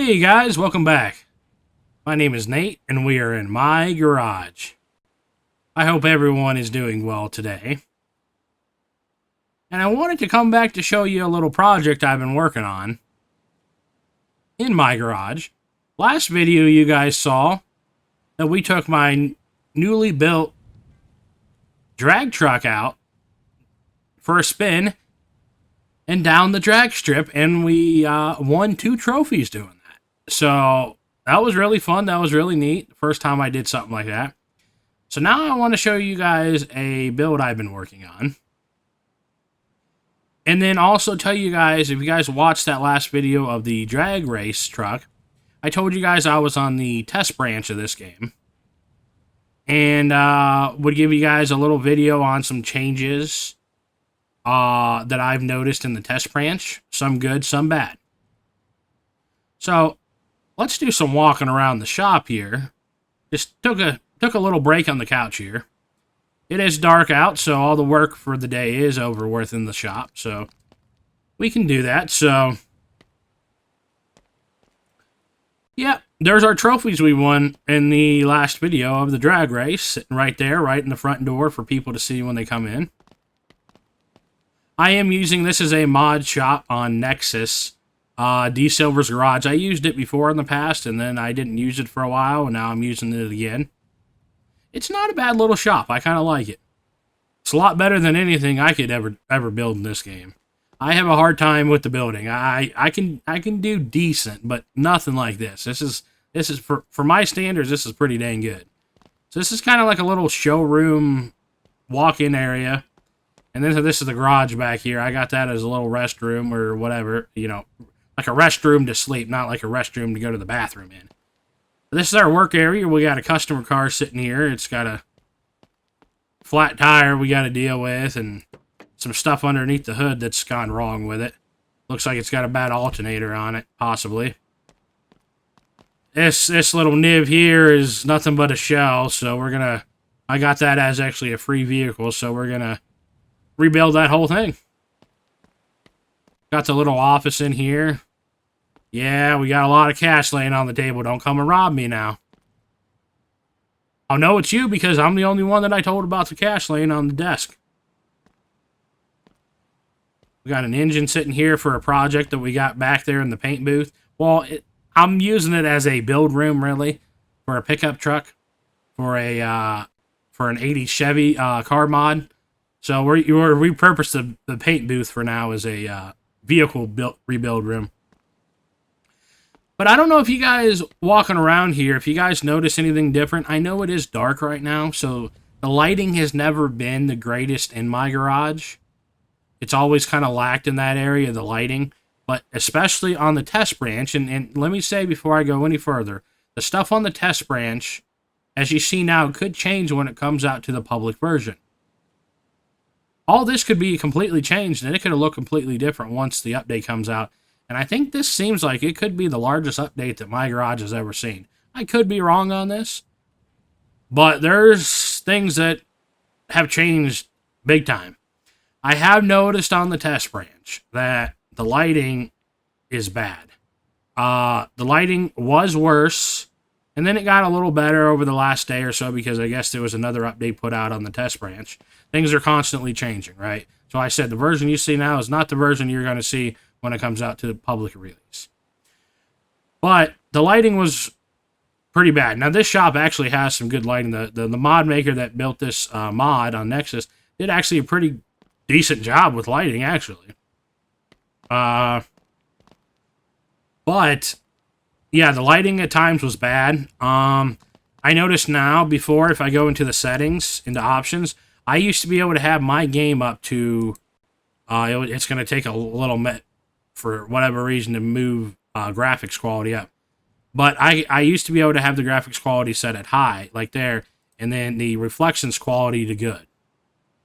Hey guys, welcome back. My name is Nate, and we are in my garage. I hope everyone is doing well today. And I wanted to come back to show you a little project I've been working on in my garage. Last video you guys saw that we took my newly built drag truck out for a spin and down the drag strip, and we won 2 trophies doing that. So that was really fun. That was really neat. The first time I did something like that. So now I want to show you guys a build I've been working on. And then also tell you guys, if you guys watched that last video of the drag race truck, I told you guys I was on the test branch of this game. And would give you guys a little video on some changes that I've noticed in the test branch. Some good, some bad. So let's do some walking around the shop here. Just took a little break on the couch here. It is dark out, so all the work for the day is over with in the shop. So we can do that. So yeah, there's our trophies we won in the last video of the drag race, sitting right there, right in the front door for people to see when they come in. I am using this as a mod shop on Nexus, D Silver's Garage. I used it before in the past, and then I didn't use it for a while, and now I'm using it again. It's not a bad little shop. I kind of like it. It's a lot better than anything I could ever build in this game. I have a hard time with the building. I can do decent, but nothing like this. This is for my standards. This is pretty dang good. So this is kind of like a little showroom walk-in area. And then this is the garage back here. I got that as a little restroom or whatever, you know, like a restroom to sleep, not like a restroom to go to the bathroom in. This is our work area. We got a customer car sitting here. It's got a flat tire we got to deal with and some stuff underneath the hood that's gone wrong with it. Looks like it's got a bad alternator on it, possibly. This little NIV here is nothing but a shell, so we're going to... I got that as actually a free vehicle, so we're going to rebuild that whole thing. Got the little office in here. Yeah, we got a lot of cash laying on the table. Don't come and rob me now. I'll know it's you because I'm the only one that I told about the cash laying on the desk. We got an engine sitting here for a project that we got back there in the paint booth. Well, I'm using it as a build room, really, for a pickup truck, for an 80s Chevy car mod. So we're repurposed the paint booth for now as a vehicle rebuild room. But I don't know if you guys walking around here, if you guys notice anything different. I know it is dark right now, so the lighting has never been the greatest in my garage. It's always kind of lacked in that area, the lighting. But especially on the test branch, and let me say before I go any further, the stuff on the test branch, as you see now, could change when it comes out to the public version. All this could be completely changed, and it could look completely different once the update comes out. And I think this seems like it could be the largest update that my garage has ever seen. I could be wrong on this, but there's things that have changed big time. I have noticed on the test branch that the lighting is bad. The lighting was worse, and then it got a little better over the last day or so because I guess there was another update put out on the test branch. Things are constantly changing, right? So I said the version you see now is not the version you're going to see when it comes out to the public release. But the lighting was pretty bad. Now, this shop actually has some good lighting. The mod maker that built this mod on Nexus did actually a pretty decent job with lighting, actually. But, yeah, the lighting at times was bad. I notice now, before, if I go into the settings, into options, I used to be able to have my game up to... it's going to take a little bit for whatever reason to move graphics quality up. But I used to be able to have the graphics quality set at high, like there, and then the reflections quality to good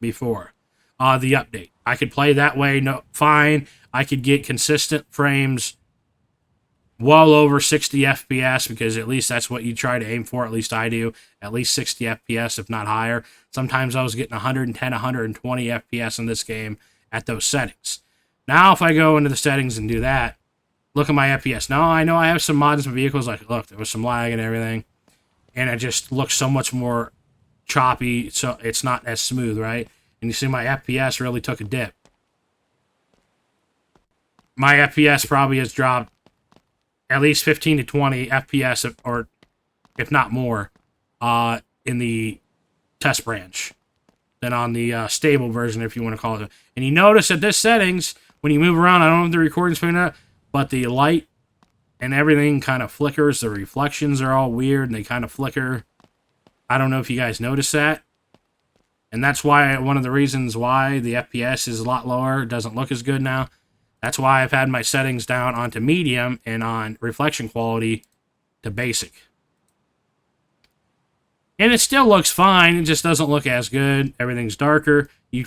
before the update. I could play that way fine. I could get consistent frames well over 60 FPS because at least that's what you try to aim for. At least I do. At least 60 FPS, if not higher. Sometimes I was getting 110, 120 FPS in this game at those settings. Now, if I go into the settings and do that, Look at my FPS. Now I know I have some mods in vehicles. Like, look, there was some lag and everything, and it just looks so much more choppy, so it's not as smooth, right? And you see my FPS really took a dip. My FPS probably has dropped at least 15 to 20 FPS, or if not more, in the test branch than on the stable version, if you want to call it. And you notice that this settings, when you move around, I don't know if the recording's picking up, but the light and everything kind of flickers. The reflections are all weird, and they kind of flicker. I don't know if you guys notice that. And that's why, one of the reasons why the FPS is a lot lower, it doesn't look as good now. That's why I've had my settings down onto medium and on reflection quality to basic. And it still looks fine, it just doesn't look as good. Everything's darker. You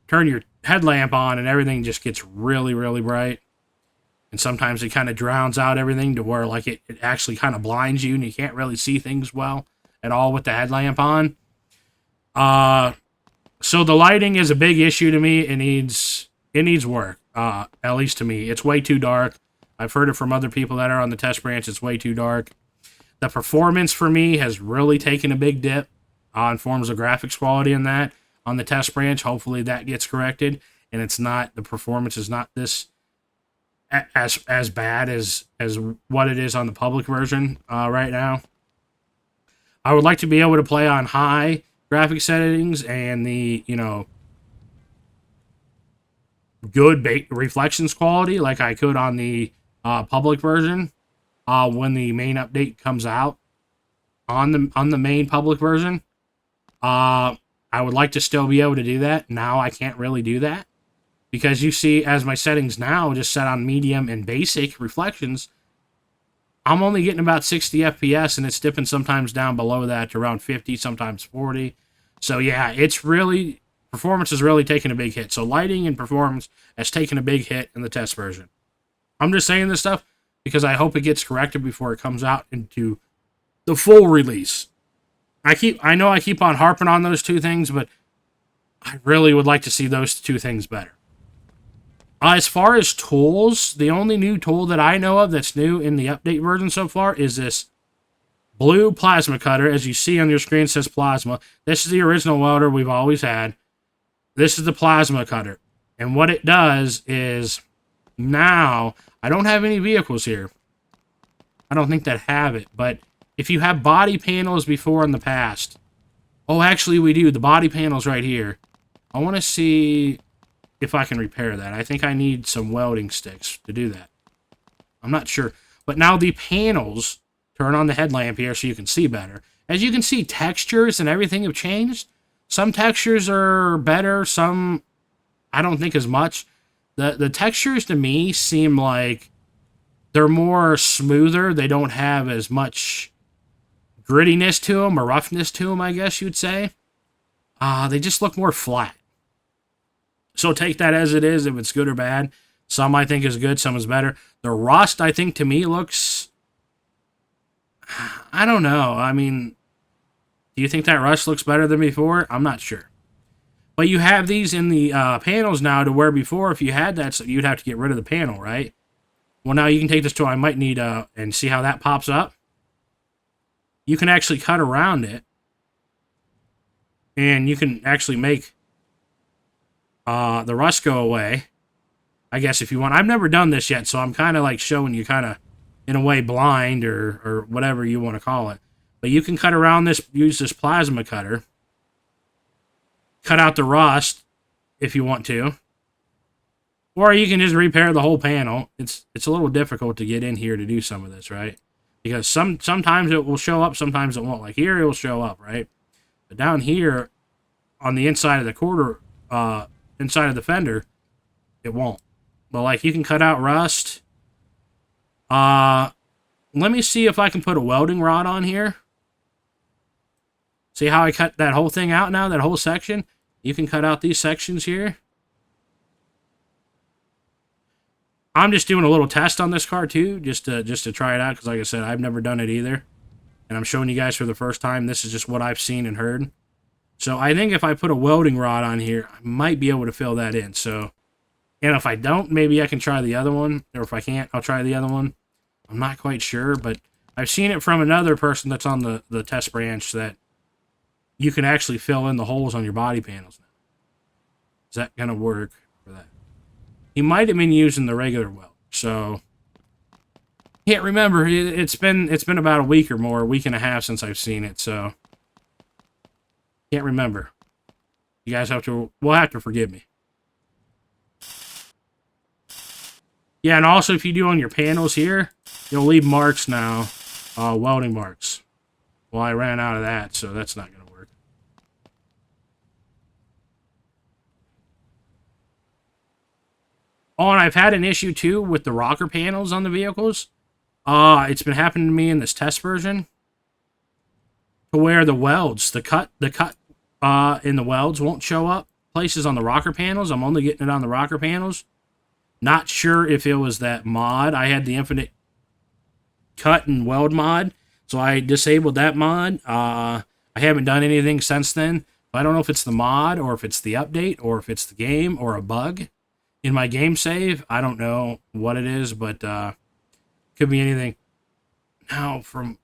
turn your headlamp on and everything just gets really, really bright. And sometimes it kind of drowns out everything to where like it actually kind of blinds you and you can't really see things well at all with the headlamp on. So the lighting is a big issue to me. It needs work. At least to me. It's way too dark. I've heard it from other people that are on the test branch. It's way too dark. The performance for me has really taken a big dip in forms of graphics quality in that on the test branch. Hopefully that gets corrected and the performance is not this as bad as what it is on the public version right now. I would like to be able to play on high graphic settings and the, good reflections quality like I could on the public version when the main update comes out on the main public version. I would like to still be able to do that. Now I can't really do that because you see, as my settings now just set on medium and basic reflections, I'm only getting about 60 FPS and it's dipping sometimes down below that to around 50, sometimes 40. So yeah, performance has really taken a big hit. So lighting and performance has taken a big hit in the test version. I'm just saying this stuff because I hope it gets corrected before it comes out into the full release. I know I keep on harping on those two things, but I really would like to see those two things better. As far as tools, the only new tool that I know of that's new in the update version so far is this blue plasma cutter. As you see on your screen, it says plasma. This is the original welder we've always had. This is the plasma cutter. And what it does is, now, I don't have any vehicles here. I don't think that have it. But if you have body panels before in the past. Oh, actually we do. The body panels right here. I want to see if I can repair that. I think I need some welding sticks to do that. I'm not sure. But now the panels, turn on the headlamp here so you can see better. As you can see, textures and everything have changed. Some textures are better, some I don't think as much. The textures to me seem like they're more smoother. They don't have as much grittiness to them or roughness to them, I guess you'd say. They just look more flat. So take that as it is, if it's good or bad. Some I think is good, some is better. The rust, I think, to me looks... I don't know. I mean... Do you think that rust looks better than before? I'm not sure. But you have these in the panels now to where before, if you had that, so you'd have to get rid of the panel, right? Well, now you can take this to, I might need, and see how that pops up? You can actually cut around it. And you can actually make the rust go away. I guess if you want. I've never done this yet, so I'm kind of like showing you kind of, in a way, blind or whatever you want to call it. But you can cut around this, use this plasma cutter. Cut out the rust if you want to. Or you can just repair the whole panel. It's a little difficult to get in here to do some of this, right? Because sometimes it will show up, sometimes it won't. Like here, it will show up, right? But down here, on the inside of the inside of the fender, it won't. But like you can cut out rust. Let me see if I can put a welding rod on here. See how I cut that whole thing out now, that whole section? You can cut out these sections here. I'm just doing a little test on this car too, just to try it out, because like I said, I've never done it either. And I'm showing you guys for the first time. This is just what I've seen and heard. So I think if I put a welding rod on here, I might be able to fill that in. So And if I don't, maybe I can try the other one. Or if I can't, I'll try the other one. I'm not quite sure, but I've seen it from another person that's on the test branch that you can actually fill in the holes on your body panels now. Is that going to work for that? He might have been using the regular weld, so can't remember. It's been about a week or more, a week and a half since I've seen it, so can't remember. You guys will have to forgive me. Yeah, and also if you do on your panels here, you'll leave marks now, welding marks. Well, I ran out of that, so that's not going to work. Oh, and I've had an issue too with the rocker panels on the vehicles. It's been happening to me in this test version, to where the welds, the cut in the welds won't show up places on the rocker panels. I'm only getting it on the rocker panels. Not sure if it was that mod. I had the infinite cut and weld mod, so I disabled that mod. I haven't done anything since then. I don't know if it's the mod, or if it's the update, or if it's the game, or a bug in my game save. I don't know what it is, but could be anything. Now, from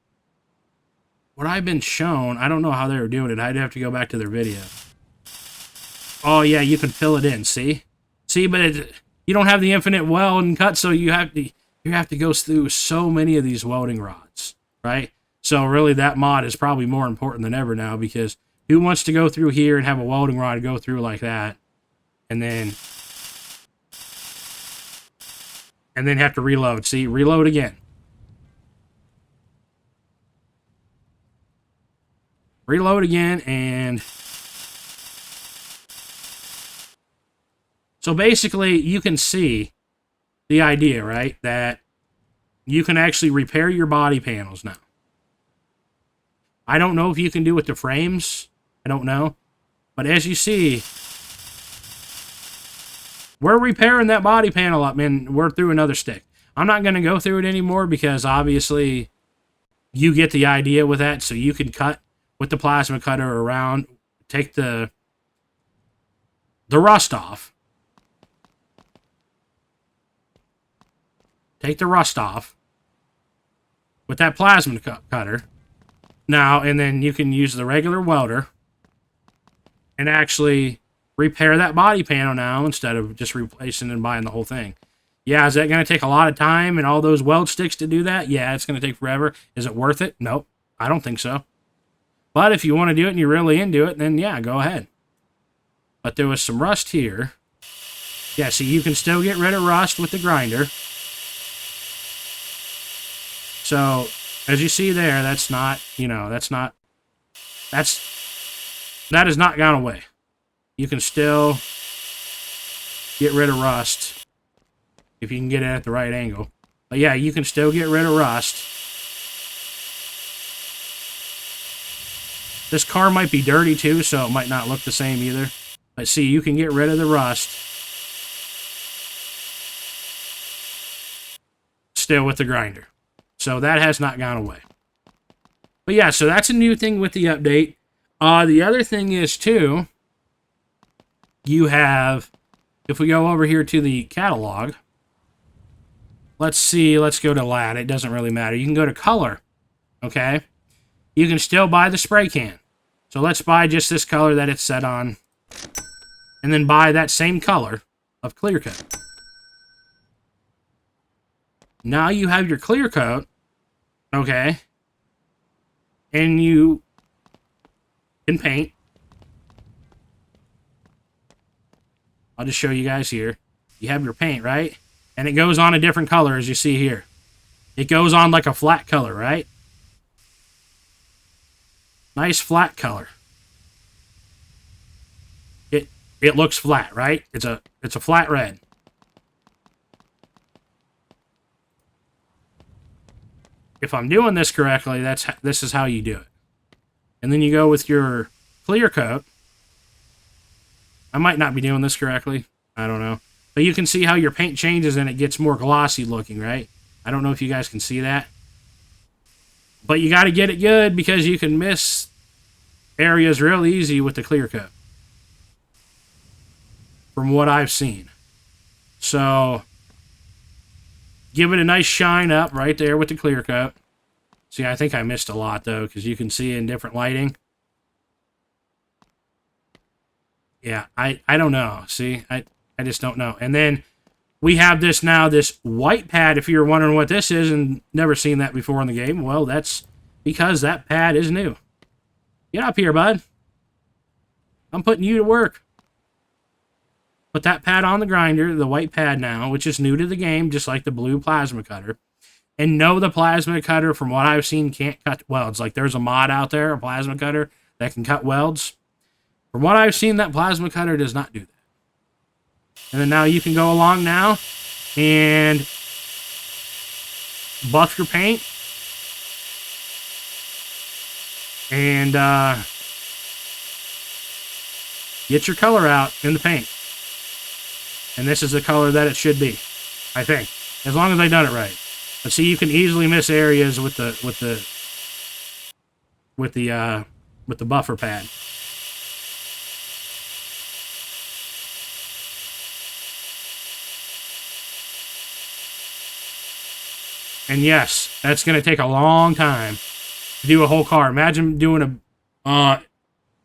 what I've been shown, I don't know how they were doing it. I'd have to go back to their video. Oh yeah, you can fill it in. See, but you don't have the infinite weld and cut, so you have to go through so many of these welding rods, right? So really, that mod is probably more important than ever now, because who wants to go through here and have a welding rod go through like that, and then have to reload? See, reload again. Reload again, and so basically you can see the idea, right? That you can actually repair your body panels now. I don't know if you can do it with the frames. I don't know. But as you see, we're repairing that body panel up, and we're through another stick. I'm not going to go through it anymore, because obviously you get the idea with that. So you can cut with the plasma cutter around, take the rust off. Take the rust off with that plasma cutter. Now, and then you can use the regular welder and actually repair that body panel now, instead of just replacing and buying the whole thing. Yeah, is that going to take a lot of time and all those weld sticks to do that? Yeah, it's going to take forever. Is it worth it? Nope, I don't think so. But if you want to do it and you're really into it, then yeah, go ahead. But there was some rust here. Yeah, see, you can still get rid of rust with the grinder. So, as you see there, that's not, that has not gone away. You can still get rid of rust if you can get it at the right angle. But yeah, you can still get rid of rust. This car might be dirty too, so it might not look the same either. But see, you can get rid of the rust still with the grinder. So that has not gone away. But yeah, so that's a new thing with the update. The other thing is too, you have, if we go over here to the catalog, let's see, let's go to LAD. It doesn't really matter. You can go to color, okay? You can still buy the spray can. So let's buy just this color that it's set on, and then buy that same color of clear coat. Now you have your clear coat, okay, and you can paint. I'll just show you guys here. You have your paint, right? And it goes on a different color, as you see here. It goes on like a flat color, right? Nice flat color. It looks flat, right? It's a flat red. If I'm doing this correctly, this is how you do it. And then you go with your clear coat. I might not be doing this correctly. I don't know. But you can see how your paint changes and it gets more glossy looking, right? I don't know if you guys can see that. But you got to get it good, because you can miss areas real easy with the clear coat, from what I've seen. So give it a nice shine up right there with the clear coat. See, I think I missed a lot, though, because you can see in different lighting. Yeah, I don't know. See, I just don't know. And then we have this now, this white pad. If you're wondering what this is and never seen that before in the game, well, that's because that pad is new. Get up here, bud. I'm putting you to work. Put that pad on the grinder, the white pad now, which is new to the game, just like the blue plasma cutter. And no, the plasma cutter, from what I've seen, can't cut welds. Like, there's a mod out there, a plasma cutter, that can cut welds. From what I've seen, that plasma cutter does not do that. And then now you can go along now and buff your paint. And get your color out in the paint. And this is the color that it should be, I think, as long as I done it right. But see, you can easily miss areas with the buffer pad. And yes, that's going to take a long time to do a whole car. Imagine doing a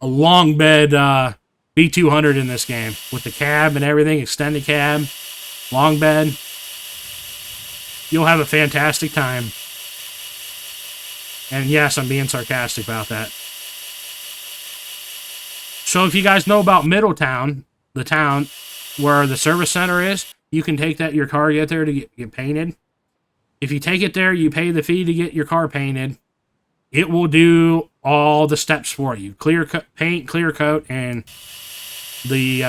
long bed B200 in this game with the cab and everything, extended cab, long bed. You'll have a fantastic time. And yes, I'm being sarcastic about that. So if you guys know about Middletown, the town where the service center is, you can take your car, get there to get painted. If you take it there, you pay the fee to get your car painted. It will do all the steps for you. Clear coat, paint, clear coat, and the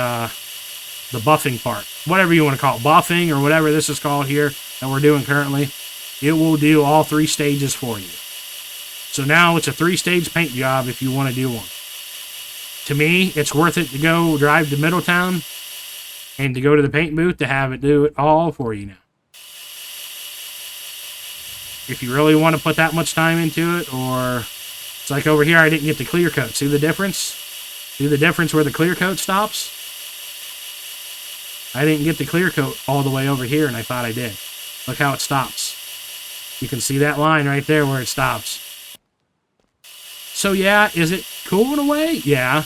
buffing part. Whatever you want to call it. Buffing or whatever this is called here that we're doing currently. It will do all 3 stages for you. So now it's a 3-stage paint job if you want to do one. To me, it's worth it to go drive to Middletown and to go to the paint booth to have it do it all for you now. If you really want to put that much time into it, or it's like over here, I didn't get the clear coat. See the difference? See the difference where the clear coat stops? I didn't get the clear coat all the way over here, and I thought I did. Look how it stops. You can see that line right there where it stops. So yeah, is it cool in a way? Yeah.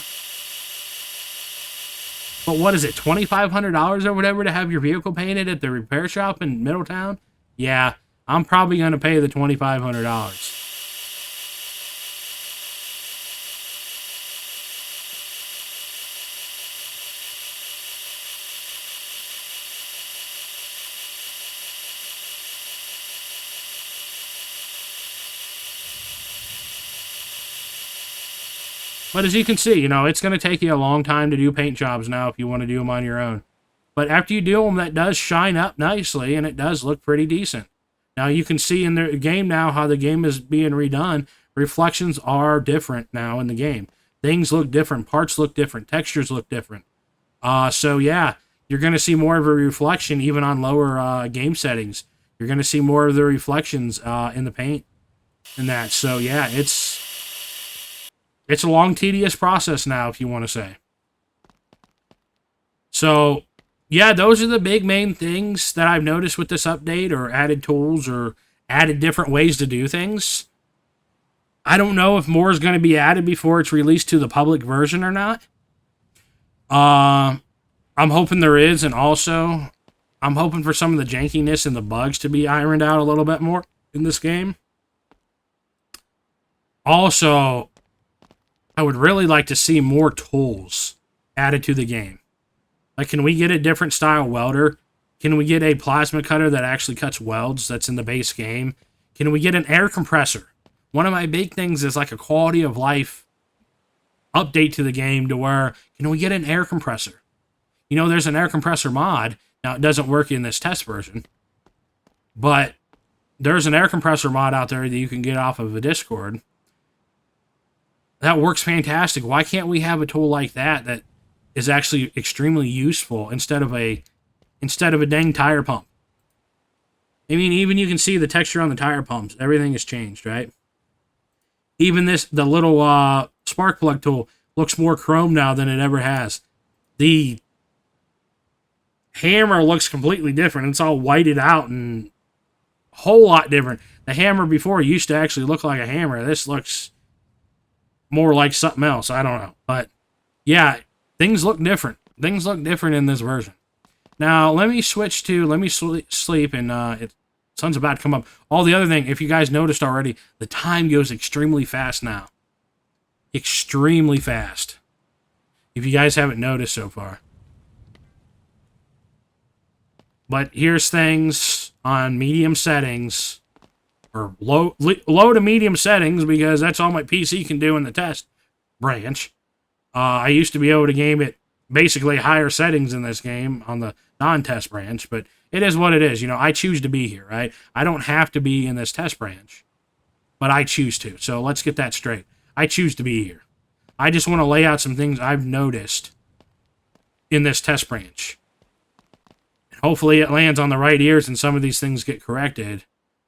But what is it, $2,500 or whatever to have your vehicle painted at the repair shop in Middletown? Yeah. I'm probably going to pay the $2,500. But as you can see, it's going to take you a long time to do paint jobs now if you want to do them on your own. But after you do them, that does shine up nicely, and it does look pretty decent. Now you can see in the game now how the game is being redone. Reflections are different now in the game. Things look different. Parts look different. Textures look different. So yeah, you're going to see more of a reflection even on lower game settings. You're going to see more of the reflections in the paint and that. So yeah, it's a long, tedious process now, if you want to say. So yeah, those are the big main things that I've noticed with this update, or added tools, or added different ways to do things. I don't know if more is going to be added before it's released to the public version or not. I'm hoping there is, and also I'm hoping for some of the jankiness and the bugs to be ironed out a little bit more in this game. Also, I would really like to see more tools added to the game. Like, can we get a different style welder? Can we get a plasma cutter that actually cuts welds that's in the base game? Can we get an air compressor? One of my big things is like a quality of life update to the game to where, can we get an air compressor? There's an air compressor mod. Now, it doesn't work in this test version. But there's an air compressor mod out there that you can get off of a Discord. That works fantastic. Why can't we have a tool like that is actually extremely useful instead of a dang tire pump? I mean, even you can see the texture on the tire pumps. Everything has changed, right? Even the little spark plug tool looks more chrome now than it ever has. The hammer looks completely different. It's all whited out and a whole lot different. The hammer before used to actually look like a hammer. This looks more like something else. I don't know. But yeah, things look different. Things look different in this version. Now, let me switch to, let me sleep, and sun's about to come up. All the other thing, if you guys noticed already, the time goes extremely fast now. Extremely fast. If you guys haven't noticed so far. But here's things on medium settings, or low to medium settings, because that's all my PC can do in the test branch. I used to be able to game it basically higher settings in this game on the non-test branch, but it is what it is. You know, I choose to be here, right? I don't have to be in this test branch, but I choose to. So let's get that straight. I choose to be here. I just want to lay out some things I've noticed in this test branch. Hopefully it lands on the right ears and some of these things get corrected,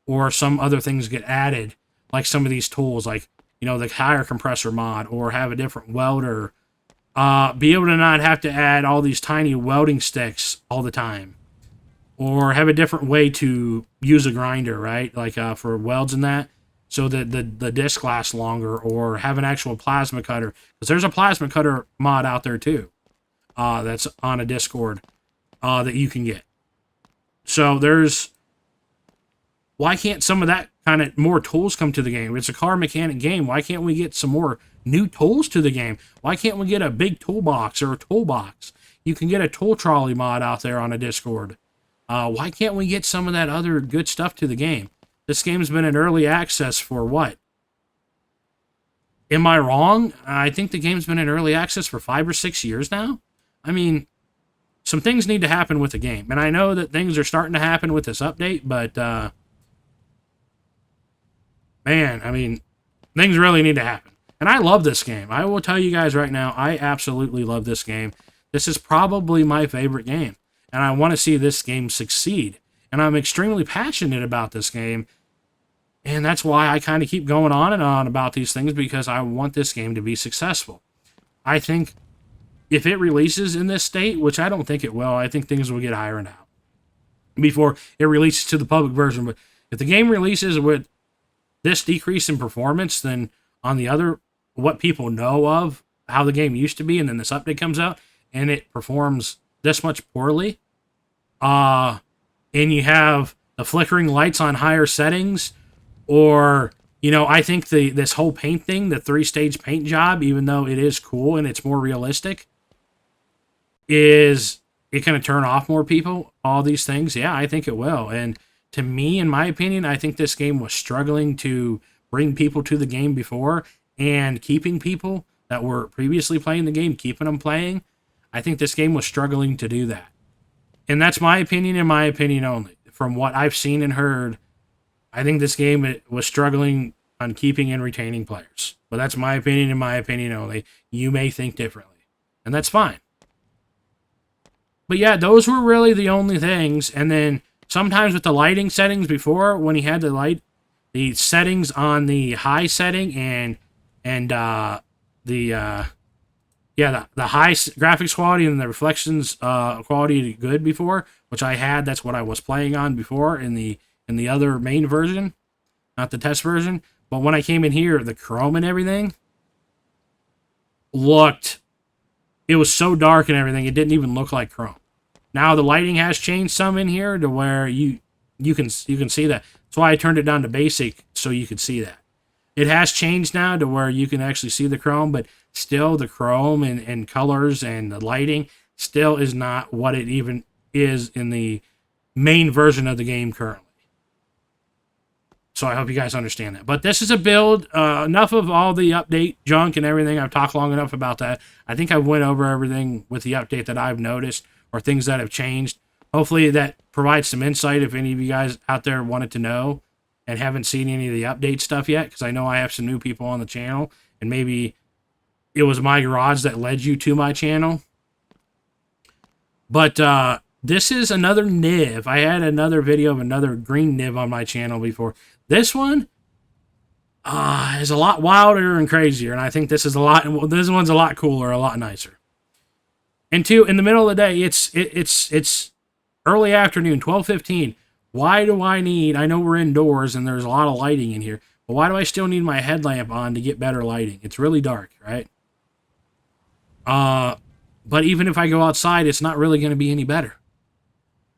or some other things get added, like some of these tools, like, you know, the higher compressor mod, or have a different welder. Be able to not have to add all these tiny welding sticks all the time, or have a different way to use a grinder, right? Like for welds and that, so that the disc lasts longer, or have an actual plasma cutter, because there's a plasma cutter mod out there too, that's on a Discord. That you can get. So why can't some of that kind of more tools come to the game? It's a car mechanic game. Why can't we get some more new tools to the game? Why can't we get a big toolbox or a toolbox? You can get a tool trolley mod out there on a Discord. Why can't we get some of that other good stuff to the game? This game's been in early access for what? Am I wrong? I think the game's been in early access for 5 or 6 years now. I mean, some things need to happen with the game. And I know that things are starting to happen with this update, but, man, I mean, things really need to happen. And I love this game. I will tell you guys right now, I absolutely love this game. This is probably my favorite game. And I want to see this game succeed. And I'm extremely passionate about this game. And that's why I kind of keep going on and on about these things, because I want this game to be successful. I think if it releases in this state, which I don't think it will, I think things will get ironed out before it releases to the public version. But if the game releases with this decrease in performance, then on the other, what people know of how the game used to be, and then this update comes out and it performs this much poorly, and you have the flickering lights on higher settings, or, you know, I think this whole paint thing, the 3-stage paint job, even though it is cool and it's more realistic, is it going to turn off more people? All these things? Yeah, I think it will. And to me, in my opinion, I think this game was struggling to bring people to the game before, and keeping people that were previously playing the game, keeping them playing. I think this game was struggling to do that. And that's my opinion, and my opinion only. From what I've seen and heard, I think this game was struggling on keeping and retaining players. But that's my opinion and my opinion only. You may think differently, and that's fine. But yeah, those were really the only things. And then sometimes with the lighting settings before, when he had the settings on the high setting and the high graphics quality and the reflections quality good before, which I had, that's what I was playing on before in the other main version, not the test version. But when I came in here, the chrome and everything it was so dark and everything, it didn't even look like chrome. Now the lighting has changed some in here to where you can see that. That's why I turned it down to basic, so you could see that. It has changed now to where you can actually see the chrome, but still the chrome and colors and the lighting still is not what it even is in the main version of the game currently. So I hope you guys understand that. But this is a build. Enough of all the update junk and everything. I've talked long enough about that. I think I went over everything with the update that I've noticed, or things that have changed. Hopefully that provides some insight if any of you guys out there wanted to know and haven't seen any of the update stuff yet, because I know I have some new people on the channel, and maybe it was my garage that led you to my channel. But this is another NIV. I had another video of another green NIV on my channel before. This one is a lot wilder and crazier, and I think this one's a lot cooler, a lot nicer. And two, in the middle of the day, it's Early afternoon, 12:15. Why do I need, I know we're indoors and there's a lot of lighting in here, but why do I still need my headlamp on to get better lighting? It's really dark, right? But even if I go outside, it's not really going to be any better.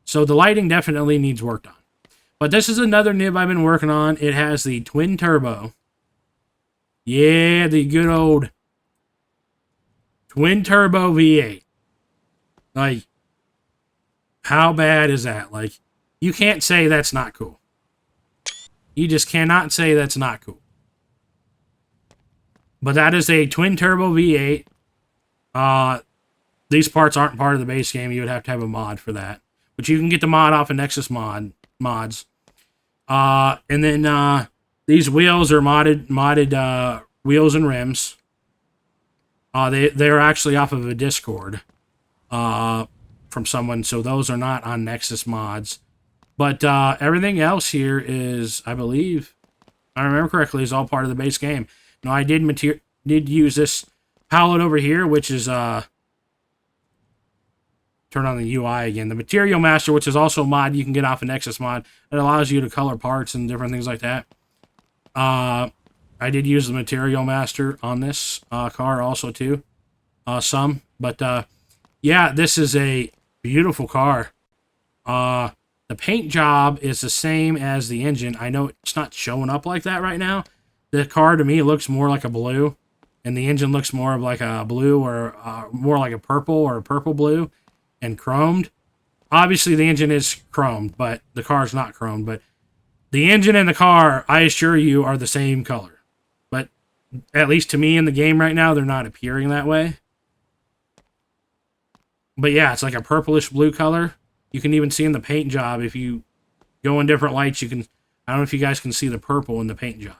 So the lighting definitely needs worked on. But this is another nib I've been working on. It has the twin turbo. Yeah, the good old twin turbo V8. Like, how bad is that? Like, you can't say that's not cool. You just cannot say that's not cool. But that is a twin turbo V8. These parts aren't part of the base game. You would have to have a mod for that. But you can get the mod off of Nexus mods. And then these wheels are modded wheels and rims. They're actually off of a Discord from someone, so those are not on Nexus mods. But everything else here is, I believe, I remember correctly, is all part of the base game. Now, I did use this palette over here, which is turn on the UI again. The Material Master, which is also a mod you can get off a Nexus mod. It allows you to color parts and different things like that. I did use the Material Master on this car also too. Some. But yeah, this is a beautiful car. The paint job is the same as the engine. I know it's not showing up like that right now. The car to me looks more like a blue, and the engine looks more of like a blue or more like a purple or a purple blue and chromed. Obviously, the engine is chromed, but the car's not chromed. But the engine and the car, I assure you, are the same color. But at least to me in the game right now, they're not appearing that way. But yeah, it's like a purplish blue color. You can even see in the paint job, if you go in different lights, you can, I don't know if you guys can see the purple in the paint job.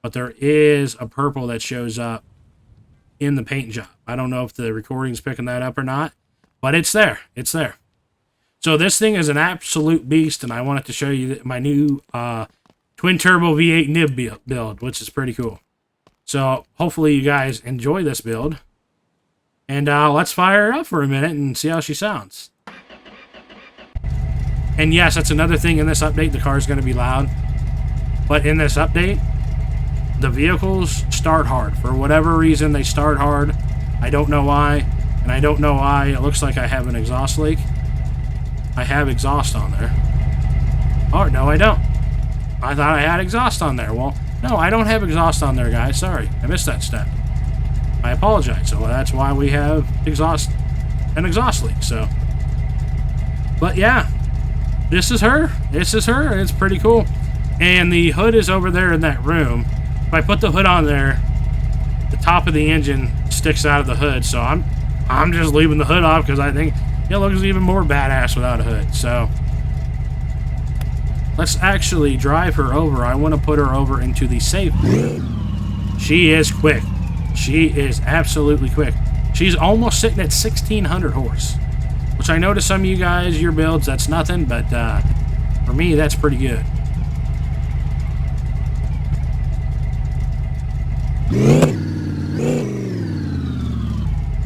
But there is a purple that shows up in the paint job. I don't know if the recording's picking that up or not, but it's there. It's there. So this thing is an absolute beast, and I wanted to show you my new twin turbo V8 nib build, which is pretty cool. So hopefully you guys enjoy this build. And let's fire her up for a minute and see how she sounds. And yes, that's another thing in this update. The car is going to be loud. But in this update, the vehicles start hard. For whatever reason, they start hard. I don't know why. And I don't know why it looks like I have an exhaust leak. I have exhaust on there. Oh, no, I don't. I thought I had exhaust on there. Well, no, I don't have exhaust on there, guys. Sorry, I missed that step. I apologize. So that's why we have an exhaust leak. So, but yeah, this is her. This is her, and it's pretty cool. And the hood is over there in that room. If I put the hood on there, the top of the engine sticks out of the hood. So I'm just leaving the hood off because I think it looks even more badass without a hood. So let's actually drive her over. I want to put her over into the safe. She is quick. She is absolutely quick. She's almost sitting at 1,600 horse, which I know to some of you guys, your builds, that's nothing, but for me, that's pretty good.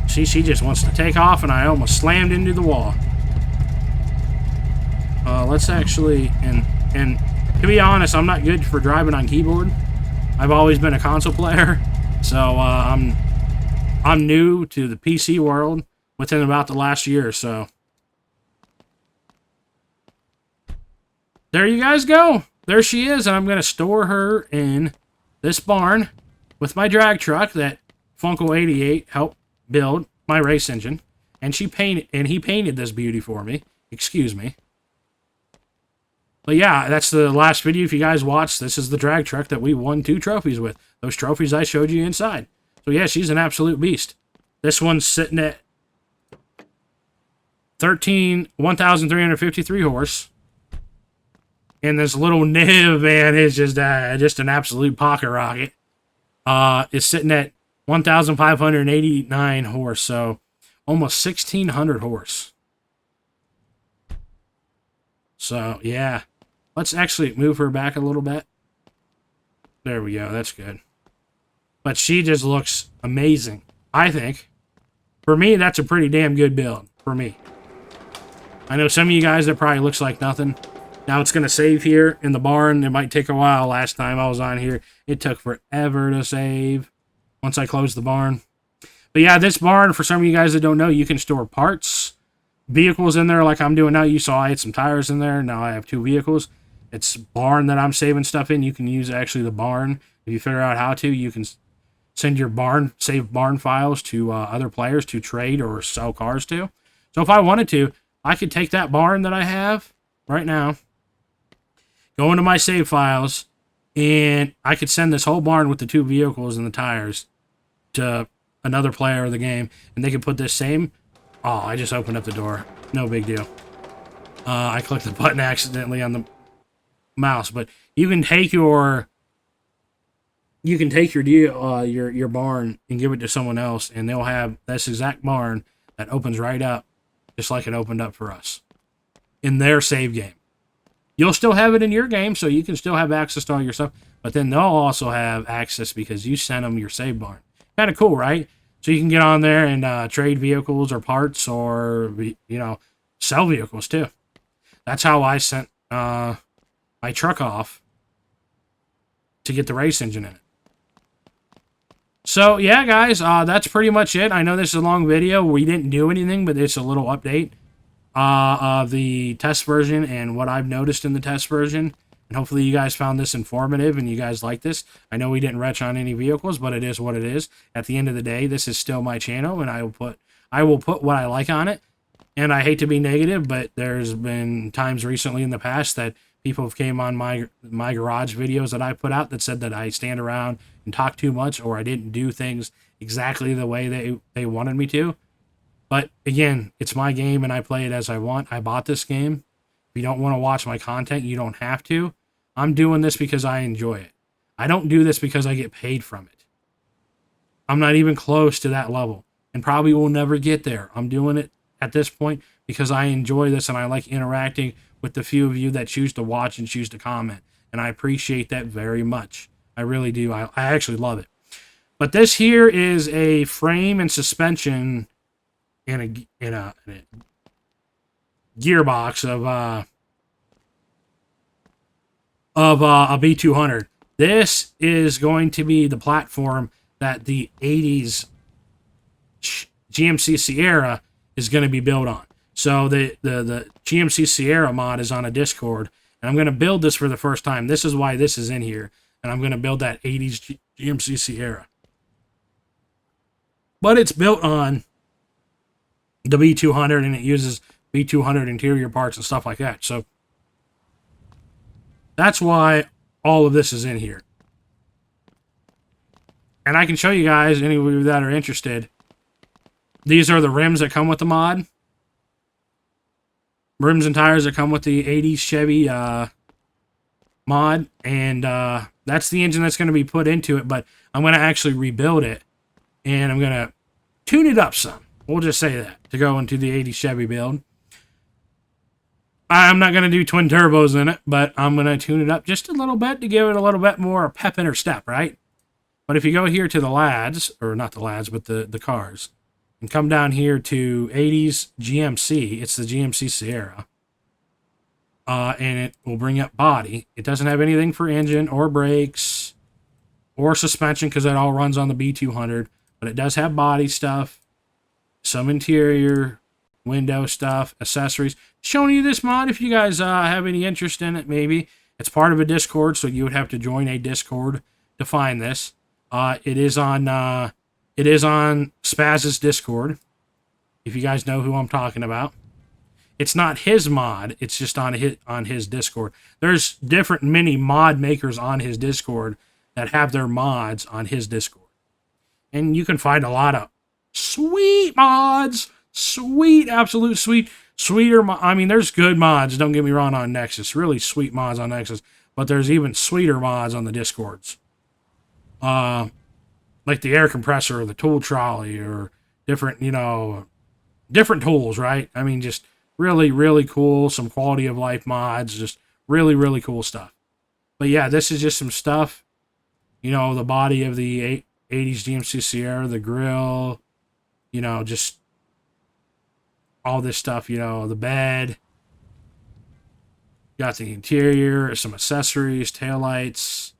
See, she just wants to take off, and I almost slammed into the wall. Let's actually, and to be honest, I'm not good for driving on keyboard. I've always been a console player. So I'm new to the PC world within about the last year or so. There you guys go. There she is, and I'm going to store her in this barn with my drag truck that Funko88 helped build my race engine. And he painted this beauty for me. Excuse me. But yeah, that's the last video. If you guys watched, this is the drag truck that we won 2 trophies with. Those trophies I showed you inside. So yeah, she's an absolute beast. This one's sitting at 1,353 horse. And this little nib, man, is just an absolute pocket rocket. It's sitting at 1,589 horse, so almost 1,600 horse. So yeah, let's actually move her back a little bit. There we go. That's good. But she just looks amazing, I think. For me, that's a pretty damn good build. For me. I know some of you guys, that probably looks like nothing. Now it's going to save here in the barn. It might take a while. Last time I was on here, it took forever to save once I closed the barn. But yeah, this barn, for some of you guys that don't know, you can store parts, vehicles in there like I'm doing now. You saw I had some tires in there. Now I have 2 vehicles. It's barn that I'm saving stuff in. You can use actually the barn. If you figure out how to, you can send your save barn files to other players to trade or sell cars to. So if I wanted to, I could take that barn that I have right now, go into my save files, and I could send this whole barn with the 2 vehicles and the tires to another player of the game, and they could put this same... Oh, I just opened up the door. No big deal. I clicked the button accidentally on the mouse, but you can take your your barn and give it to someone else, and they'll have this exact barn that opens right up, just like it opened up for us in their save game. You'll still have it in your game, so you can still have access to all your stuff, but then they'll also have access because you sent them your save barn. Kind of cool, right? So you can get on there and trade vehicles or parts, or, you know, sell vehicles too. That's how I sent my truck off to get the race engine in it. So yeah, guys, that's pretty much it. I know this is a long video. We didn't do anything, but it's a little update of the test version and what I've noticed in the test version. And hopefully you guys found this informative and you guys like this. I know we didn't retch on any vehicles, but it is what it is. At the end of the day, this is still my channel, and I will put what I like on it. And I hate to be negative, but there's been times recently in the past that people have came on my garage videos that I put out that said that I stand around and talk too much, or I didn't do things exactly the way they wanted me to. But again, it's my game and I play it as I want. I bought this game. If you don't want to watch my content, you don't have to. I'm doing this because I enjoy it. I don't do this because I get paid from it. I'm not even close to that level, and probably will never get there. I'm doing it at this point because I enjoy this and I like interacting with the few of you that choose to watch and choose to comment. And I appreciate that very much. I really do. I actually love it. But this here is a frame and suspension in a gearbox of a B200. This is going to be the platform that the 80s GMC Sierra is going to be built on. So the GMC Sierra mod is on a Discord, and I'm going to build this for the first time. This is why this is in here, and I'm going to build that 80s GMC Sierra. But it's built on the B200, and it uses B200 interior parts and stuff like that. So that's why all of this is in here. And I can show you guys, any of you that are interested, these are the rims that come with the mod. Rims and tires that come with the 80s Chevy mod. And that's the engine that's going to be put into it. But I'm going to actually rebuild it. And I'm going to tune it up some. We'll just say that, to go into the 80s Chevy build. I'm not going to do twin turbos in it, but I'm going to tune it up just a little bit to give it a little bit more pep in her step, right? But if you go here to the lads, or not the lads, but the cars, and come down here to 80s GMC, it's the GMC Sierra, and it will bring up body. It doesn't have anything for engine or brakes or suspension because that all runs on the B200, but it does have body stuff, some interior, window stuff, accessories. Showing you this mod if you guys have any interest in it, maybe. It's part of a Discord, so you would have to join a Discord to find this. It is on Spaz's Discord, if you guys know who I'm talking about. It's not his mod, it's just on his Discord. There's different mini mod makers on his Discord that have their mods on his Discord. And you can find a lot of sweet mods. Sweet, absolute sweet, sweeter. I mean, there's good mods, don't get me wrong, on Nexus. Really sweet mods on Nexus. But there's even sweeter mods on the Discords. Like the air compressor or the tool trolley or different, different tools, right? I mean, just really, really cool. Some quality of life mods. Just really, really cool stuff. But yeah, this is just some stuff. The body of the 80s GMC Sierra, the grill, just all this stuff, you know, the bed. Got the interior, some accessories, taillights,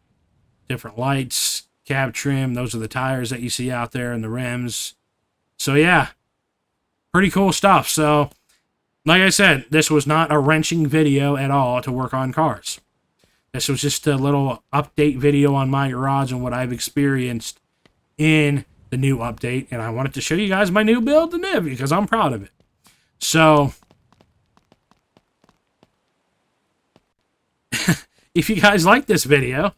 different lights, cab trim. Those are the tires that you see out there and the rims. So yeah, pretty cool stuff. So like I said, this was not a wrenching video at all to work on cars. This was just a little update video on my garage and what I've experienced in the new update. And I wanted to show you guys my new build, the NIV, because I'm proud of it. So if you guys like this video,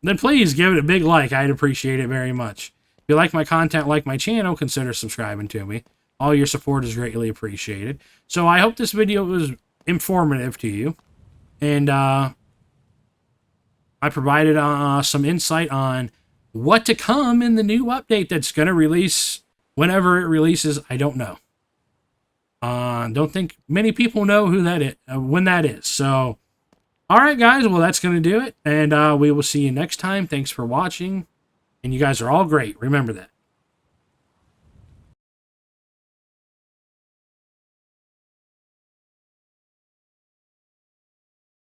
then please give it a big like. I'd appreciate it very much. If you like my content, like my channel, consider subscribing to me. All your support is greatly appreciated. So I hope this video was informative to you. And I provided some insight on what to come in the new update that's going to release whenever it releases. I don't know. Don't think many people know who that is, when that is. So, all right, guys. Well, that's going to do it. And we will see you next time. Thanks for watching. And you guys are all great. Remember that.